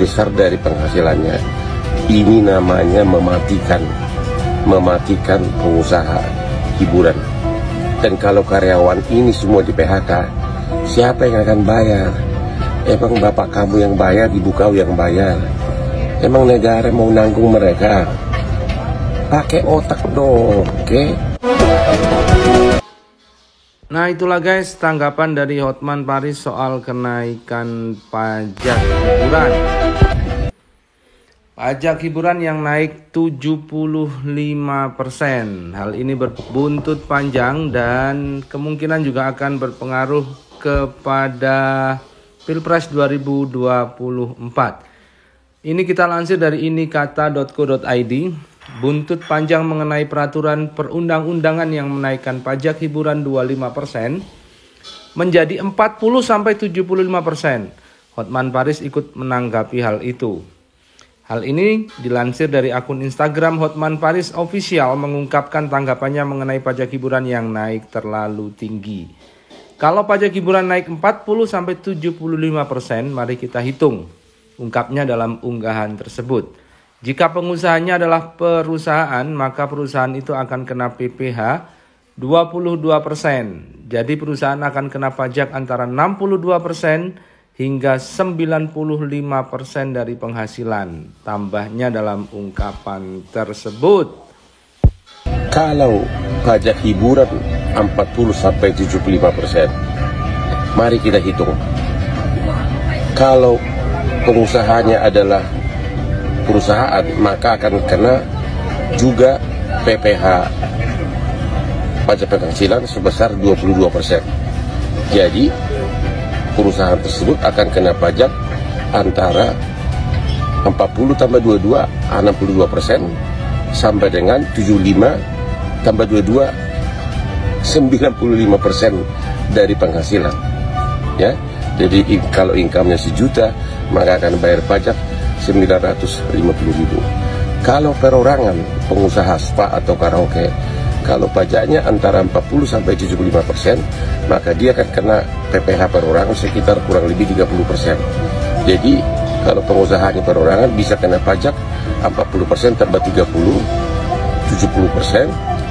besar dari penghasilannya. Ini namanya mematikan pengusaha hiburan. Dan kalau karyawan ini semua di PHK, siapa yang akan bayar? Emang bapak kamu yang bayar, ibu kau yang bayar? Emang negara mau nanggung mereka? Pakai otak dong, oke? Nah itulah guys tanggapan dari Hotman Paris soal kenaikan pajak hiburan. Pajak hiburan yang naik 75%. Hal ini berbuntut panjang dan kemungkinan juga akan berpengaruh kepada Pilpres 2024. Ini kita lansir dari inikata.co.id. Buntut panjang mengenai peraturan perundang-undangan yang menaikkan pajak hiburan 25% menjadi 40-75%. Hotman Paris ikut menanggapi hal itu. Hal ini dilansir dari akun Instagram Hotman Paris Official mengungkapkan tanggapannya mengenai pajak hiburan yang naik terlalu tinggi. Kalau pajak hiburan naik 40-75%, mari kita hitung, ungkapnya dalam unggahan tersebut. Jika pengusahanya adalah perusahaan, maka perusahaan itu akan kena PPh 22%. Jadi perusahaan akan kena pajak antara 62% hingga 95% dari penghasilan. Tambahnya dalam ungkapan tersebut. Kalau pajak hiburan 40-75%, mari kita hitung. Kalau pengusahanya adalah perusahaan, maka akan kena juga PPh pajak penghasilan sebesar 22%. Jadi perusahaan tersebut akan kena pajak antara 40 tambah 22 62% sampai dengan 75 tambah 22 95% dari penghasilan, ya. Jadi kalau income-nya 1 juta, maka akan bayar pajak 950.000. Kalau perorangan, pengusaha spa atau karaoke, kalau pajaknya antara 40-75%, maka dia akan kena PPh perorangan sekitar kurang lebih 30%. Jadi kalau pengusahanya perorangan bisa kena pajak 40% tambah 30, 70%,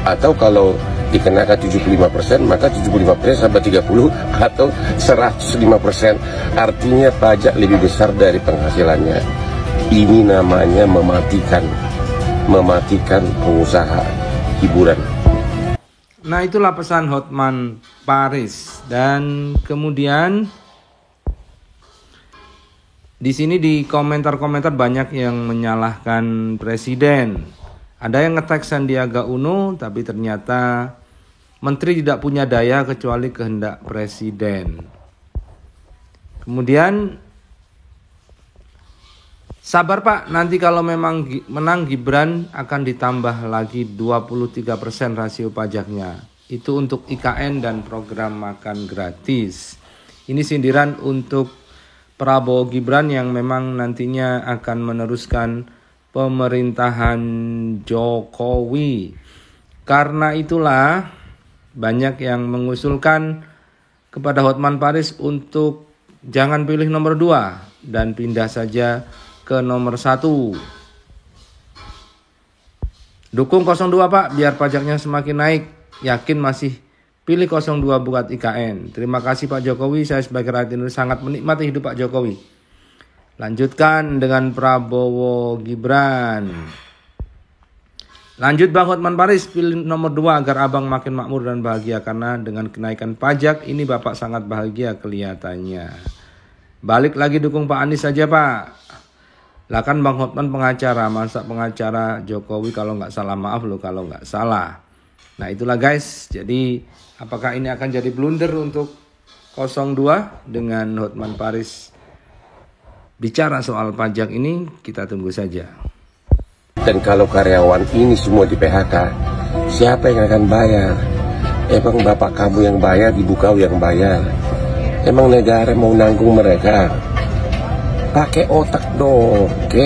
atau kalau dikenakan 75%, maka 75% sampai 30 atau 105%. Artinya pajak lebih besar dari penghasilannya. Ini namanya mematikan pengusaha hiburan. Nah itulah pesan Hotman Paris. Dan kemudian di sini di komentar-komentar banyak yang menyalahkan presiden. Ada yang nge-tag Sandiaga Uno, tapi ternyata menteri tidak punya daya kecuali kehendak presiden. Kemudian sabar Pak, nanti kalau memang menang Gibran akan ditambah lagi 23% rasio pajaknya. Itu untuk IKN dan program makan gratis. Ini sindiran untuk Prabowo Gibran yang memang nantinya akan meneruskan pemerintahan Jokowi. Karena itulah banyak yang mengusulkan kepada Hotman Paris untuk jangan pilih nomor 2 dan pindah saja ke nomor 1. Dukung 02 Pak, biar pajaknya semakin naik. Yakin masih pilih 02 buat IKN. Terima kasih Pak Jokowi, saya sebagai rakyat Indonesia sangat menikmati hidup Pak Jokowi. Lanjutkan dengan Prabowo Gibran. Lanjut Bang Hotman Paris, pilih nomor 2 agar abang makin makmur dan bahagia. Karena dengan kenaikan pajak ini Bapak sangat bahagia kelihatannya. Balik lagi dukung Pak Anies saja Pak. Lah kan Bang Hotman pengacara, masa pengacara Jokowi kalau nggak salah, maaf loh kalau nggak salah. Nah itulah guys, jadi apakah ini akan jadi blunder untuk 02 dengan Hotman Paris bicara soal pajak ini? Kita tunggu saja. Dan kalau karyawan ini semua di PHK, siapa yang akan bayar? Emang bapak kamu yang bayar, ibu kau yang bayar? Emang negara mau nanggung mereka? Pakai otak dong, oke?